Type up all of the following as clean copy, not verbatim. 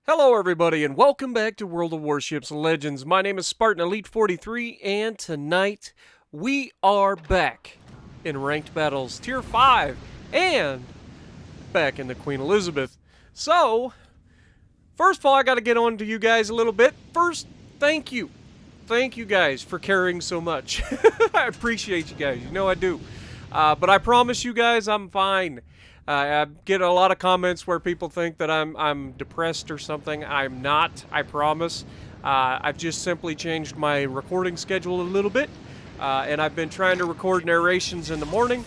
Hello everybody and welcome back to World of Warships Legends. My name is Spartan Elite 43 and tonight we are back in ranked battles tier 5 and back in the Queen Elizabeth. So, first of all I gotta get on to you guys a little bit. First, thank you. Thank you guys for caring so much. I appreciate you guys, you know I do. But I promise you guys I'm fine. I get a lot of comments where people think that I'm depressed or something. I'm not, I promise. I've just simply changed my recording schedule a little bit, and I've been trying to record narrations in the morning.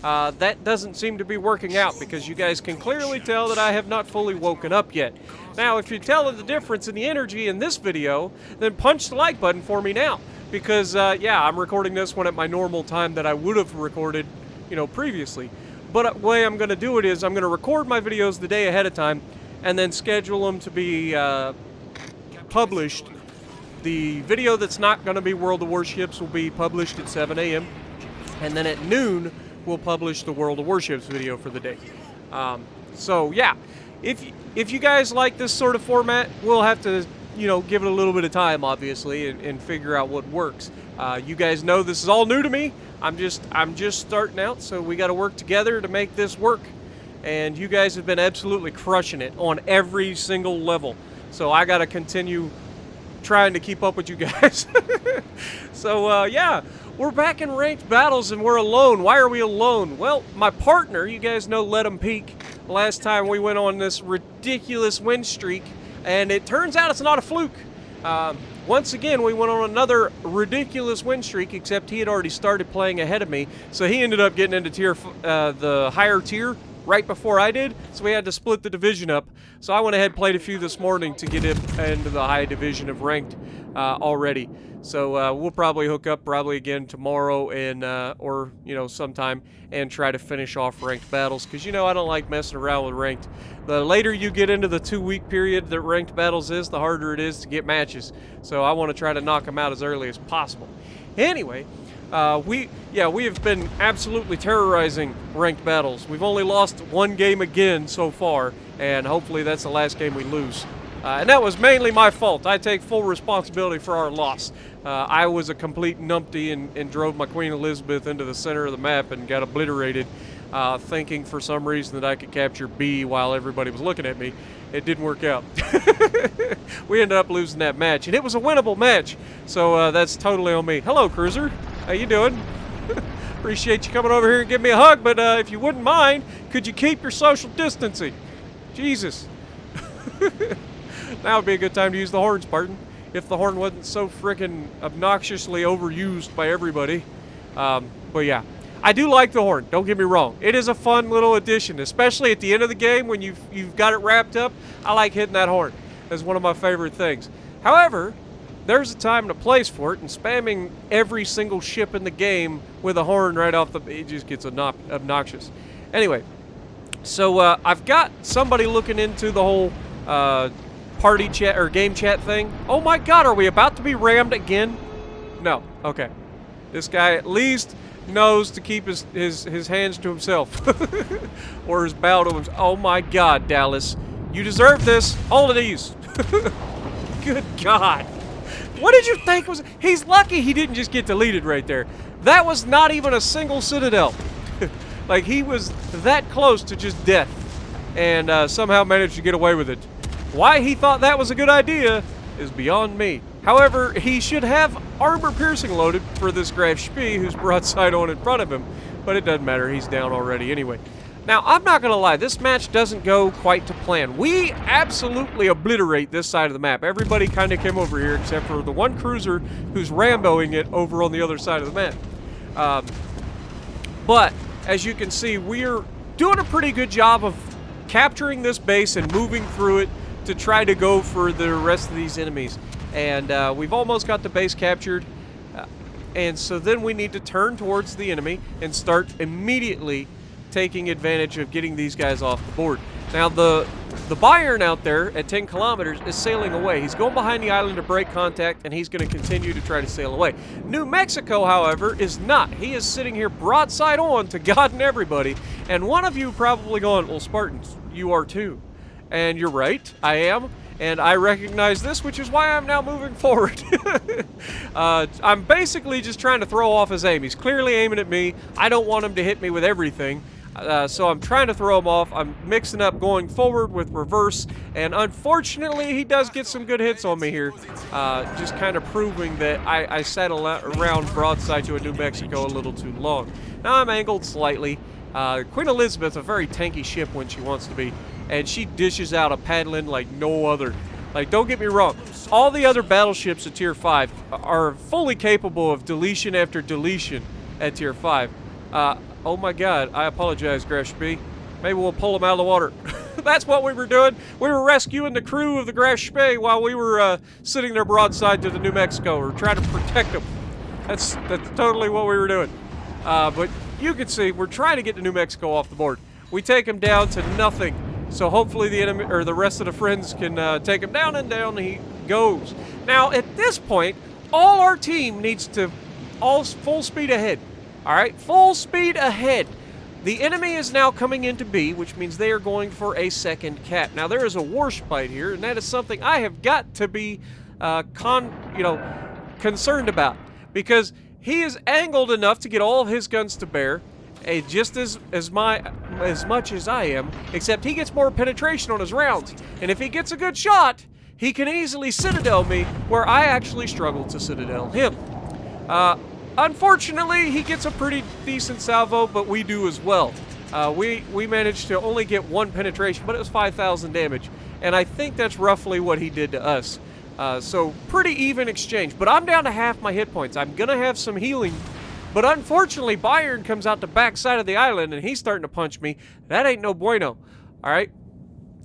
That doesn't seem to be working out because you guys can clearly tell that I have not fully woken up yet. Now, if you're telling the difference in the energy in this video, then punch the like button for me now. Because, yeah, I'm recording this one at my normal time that I would have recorded, previously. But the way I'm going to do it is I'm going to record my videos the day ahead of time and then schedule them to be published. The video that's not going to be World of Warships will be published at 7 a.m. And then at noon, we'll publish the World of Warships video for the day. So, yeah, if you guys like this sort of format, we'll have to, give it a little bit of time, obviously, and figure out what works. You guys know this is all new to me. I'm just starting out, so we got to work together to make this work. And you guys have been absolutely crushing it on every single level. So I got to continue trying to keep up with you guys. So yeah, we're back in ranked battles and we're alone. Why are we alone? Well, my partner, you guys know Let 'em Peek. Last time we went on this ridiculous win streak, and it turns out it's not a fluke. Once again, we went on another ridiculous win streak, except he had already started playing ahead of me, so he ended up getting into the higher tier right before I did, so we had to split the division up. So I went ahead and played a few this morning to get him into the high division of ranked already. So we'll probably hook up again tomorrow and or sometime and try to finish off ranked battles, because I don't like messing around with ranked. The later you get into the 2-week period that ranked battles is, the harder it is to get matches. So I want to try to knock them out as early as possible. Anyway, we have been absolutely terrorizing ranked battles. We've only lost one game again so far, and hopefully that's the last game we lose. And that was mainly my fault. I take full responsibility for our loss. I was a complete numpty and drove my Queen Elizabeth into the center of the map and got obliterated, thinking for some reason that I could capture B while everybody was looking at me. It didn't work out. We ended up losing that match, and it was a winnable match. So that's totally on me. Hello, Cruiser. How you doing? Appreciate you coming over here and giving me a hug, but if you wouldn't mind, could you keep your social distancing? Jesus. Now would be a good time to use the horn, Spartan, if the horn wasn't so frickin' obnoxiously overused by everybody. But yeah, I do like the horn, don't get me wrong. It is a fun little addition, especially at the end of the game when you've got it wrapped up. I like hitting that horn. That's one of my favorite things. However, there's a time and a place for it, and spamming every single ship in the game with a horn right off it just gets obnoxious. Anyway, so I've got somebody looking into the whole party chat or game chat thing. Oh my god, are we about to be rammed again? No. Okay. This guy at least knows to keep his hands to himself. Or his bow to himself. Oh my god, Dallas. You deserve this. All of these. Good god. What did you think was... He's lucky he didn't just get deleted right there. That was not even a single citadel. Like, he was that close to just death. And somehow managed to get away with it. Why he thought that was a good idea is beyond me. However, he should have armor piercing loaded for this Graf Spee who's broadside on in front of him. But it doesn't matter, he's down already anyway. Now, I'm not going to lie, this match doesn't go quite to plan. We absolutely obliterate this side of the map. Everybody kind of came over here except for the one cruiser who's Ramboing it over on the other side of the map. But, as you can see, we're doing a pretty good job of capturing this base and moving through it to try to go for the rest of these enemies. And we've almost got the base captured. And so then we need to turn towards the enemy and start immediately taking advantage of getting these guys off the board. Now the Bayern out there at 10 kilometers is sailing away. He's going behind the island to break contact, and he's going to continue to try to sail away. New Mexico, however, is not. He is sitting here broadside on to God and everybody. And one of you probably going, well, Spartans, you are too. And you're right, I am. and I recognize this, which is why I'm now moving forward. I'm basically just trying to throw off his aim. He's clearly aiming at me. I don't want him to hit me with everything. So I'm trying to throw him off. I'm mixing up going forward with reverse, and unfortunately he does get some good hits on me here, just kind of proving that I sat around broadside to a New Mexico a little too long. Now I'm angled slightly. Queen Elizabeth's a very tanky ship when she wants to be, and she dishes out a paddling like no other. Like, don't get me wrong, all the other battleships at Tier 5 are fully capable of deletion after deletion at Tier 5. Oh my god, I apologize, Graf Spee. Maybe we'll pull them out of the water. That's what we were doing. We were rescuing the crew of the Graf Spee while we were sitting there broadside to the New Mexico. We were trying to protect them. That's totally what we were doing. But you can see, we're trying to get the New Mexico off the board. We take him down to nothing. So hopefully the enemy, or the rest of the friends, can take him down, and down he goes. Now, at this point, all our team needs to full speed ahead. All right, full speed ahead. The enemy is now coming into B, which means they are going for a second cap. Now, there is a Warship here, and that is something I have got to be concerned about, because he is angled enough to get all of his guns to bear, just as much as I am, except he gets more penetration on his rounds. And if he gets a good shot, he can easily Citadel me, where I actually struggle to Citadel him. Unfortunately, he gets a pretty decent salvo, but we do as well. We managed to only get 1 penetration, but it was 5,000 damage. And I think that's roughly what he did to us. So pretty even exchange. But I'm down to half my hit points. I'm going to have some healing. But unfortunately, Bayern comes out the back side of the island, and he's starting to punch me. That ain't no bueno. All right?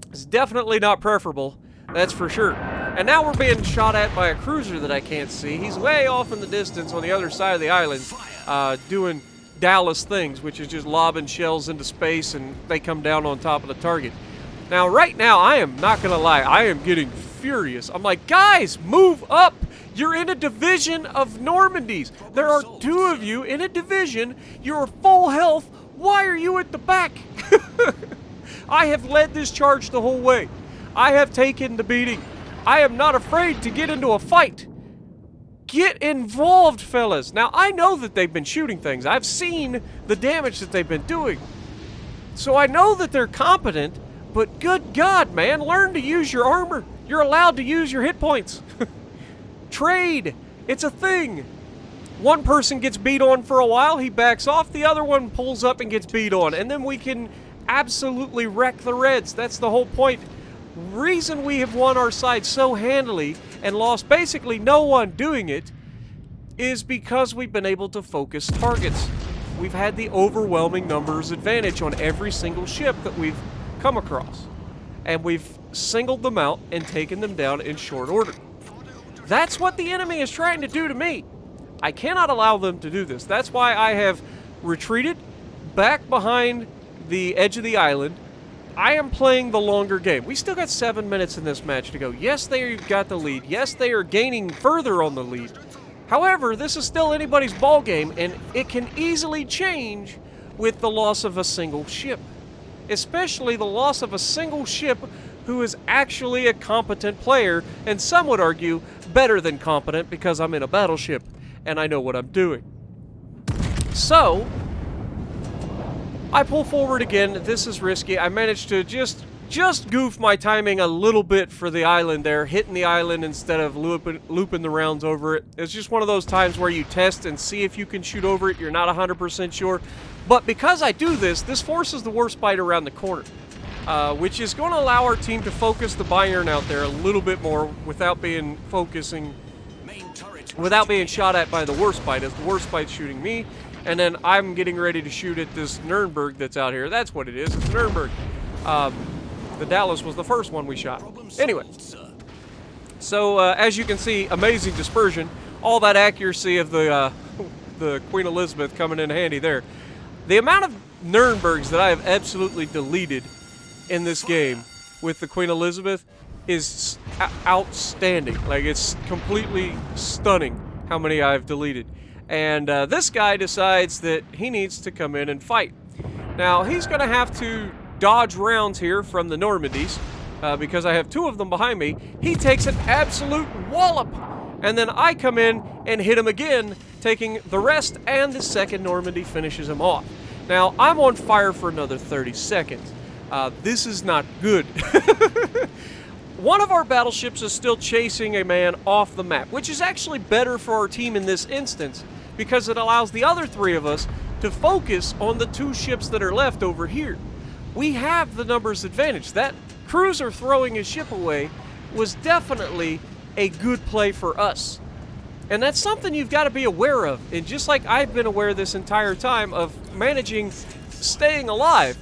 It's definitely not preferable. That's for sure. And now we're being shot at by a cruiser that I can't see. He's way off in the distance on the other side of the island, doing Dallas things, which is just lobbing shells into space, and they come down on top of the target. Now, right now, I am not going to lie. I am getting furious. I'm like, guys, move up. You're in a division of Normandies. There are 2 of you in a division. You're full health. Why are you at the back? I have led this charge the whole way. I have taken the beating. I am not afraid to get into a fight. Get involved, fellas. Now, I know that they've been shooting things. I've seen the damage that they've been doing. So I know that they're competent, but good God, man, learn to use your armor. You're allowed to use your hit points. Trade. It's a thing. One person gets beat on for a while, he backs off, the other one pulls up and gets beat on, and then we can absolutely wreck the Reds. That's the whole point. Reason we have won our side so handily and lost basically no one doing it is because we've been able to focus targets. We've had the overwhelming numbers advantage on every single ship that we've come across, and we've singled them out and taken them down in short order. That's what the enemy is trying to do to me. I cannot allow them to do this. That's why I have retreated back behind the edge of the island. I am playing the longer game. We still got 7 minutes in this match to go. Yes, they got the lead. Yes, they are gaining further on the lead. However, this is still anybody's ball game, and it can easily change with the loss of a single ship. Especially the loss of a single ship who is actually a competent player, and some would argue better than competent, because I'm in a battleship and I know what I'm doing. So I pull forward again. This is risky. I managed to just goof my timing a little bit for the island there, hitting the island instead of looping the rounds over it. It's just one of those times where you test and see if you can shoot over it. You're not 100% sure. But because I do this forces the Warspite around the corner, which is going to allow our team to focus the Bayern out there a little bit more without being shot at by the Warspite, as the Warspite's shooting me. And then I'm getting ready to shoot at this Nuremberg that's out here. That's what it is. It's Nuremberg. The Dallas was the first one we shot. Anyway. So, as you can see, amazing dispersion. All that accuracy of the Queen Elizabeth coming in handy there. The amount of Nurembergs that I have absolutely deleted in this game with the Queen Elizabeth is outstanding. Like, it's completely stunning how many I've deleted. And this guy decides that he needs to come in and fight. Now, he's going to have to dodge rounds here from the Normandies, because I have 2 of them behind me. He takes an absolute wallop. And then I come in and hit him again, taking the rest, and the second Normandy finishes him off. Now, I'm on fire for another 30 seconds. This is not good. One of our battleships is still chasing a man off the map, which is actually better for our team in this instance, because it allows the other 3 of us to focus on the 2 ships that are left over here. We have the numbers advantage. That cruiser throwing his ship away was definitely a good play for us. And that's something you've got to be aware of. And just like I've been aware this entire time of managing staying alive,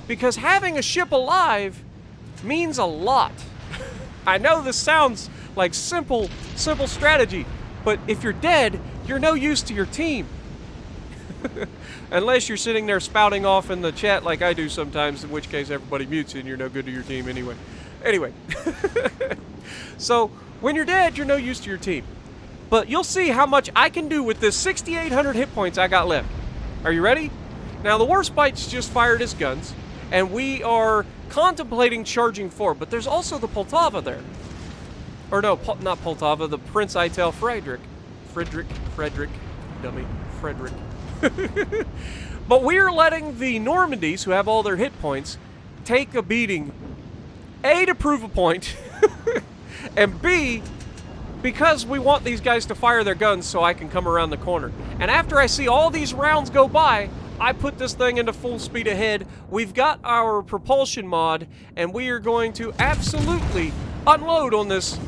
because having a ship alive means a lot. I know this sounds like simple strategy, but if you're dead, you're no use to your team. Unless you're sitting there spouting off in the chat like I do sometimes, in which case everybody mutes you and you're no good to your team anyway. So, when you're dead, you're no use to your team. But you'll see how much I can do with this 6,800 hit points I got left. Are you ready? Now, the Warspite's just fired his guns, and we are contemplating charging forward, but there's also the Poltava there. Or no, not Poltava, the Prince Eitel Frederick, dummy, Frederick. But we're letting the Normandies, who have all their hit points, take a beating. A, to prove a point, and B, because we want these guys to fire their guns so I can come around the corner. And after I see all these rounds go by, I put this thing into full speed ahead. We've got our propulsion mod, and we are going to absolutely unload on this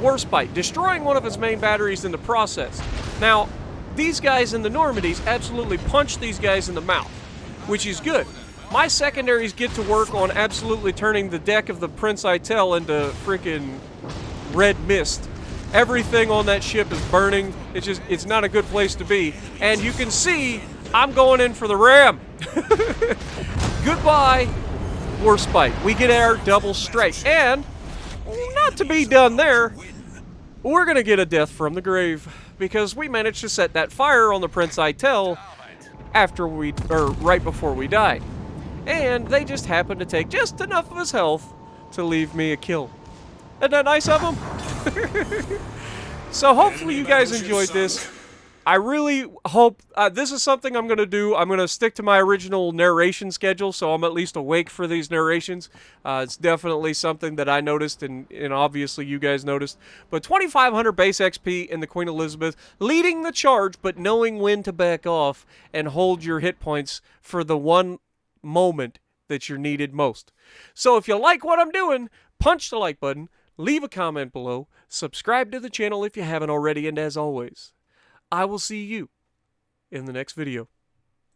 Warspite, destroying one of its main batteries in the process. Now, these guys in the Normandies absolutely punch these guys in the mouth, which is good. My secondaries get to work on absolutely turning the deck of the Prince Eitel into freaking red mist. Everything on that ship is burning. It's not a good place to be. And you can see I'm going in for the ram. Goodbye, Warspite. We get our double strike. And, not to be done there, we're going to get a death from the grave, because we managed to set that fire on the Prince Eitel right before we died. And they just happened to take just enough of his health to leave me a kill. Isn't that nice of them? So hopefully you guys enjoyed this. I really hope this is something I'm going to do. I'm going to stick to my original narration schedule, so I'm at least awake for these narrations. It's definitely something that I noticed, and obviously you guys noticed. But 2,500 base XP in the Queen Elizabeth, leading the charge, but knowing when to back off and hold your hit points for the one moment that you're needed most. So if you like what I'm doing, punch the like button, leave a comment below, subscribe to the channel if you haven't already, and as always, I will see you in the next video.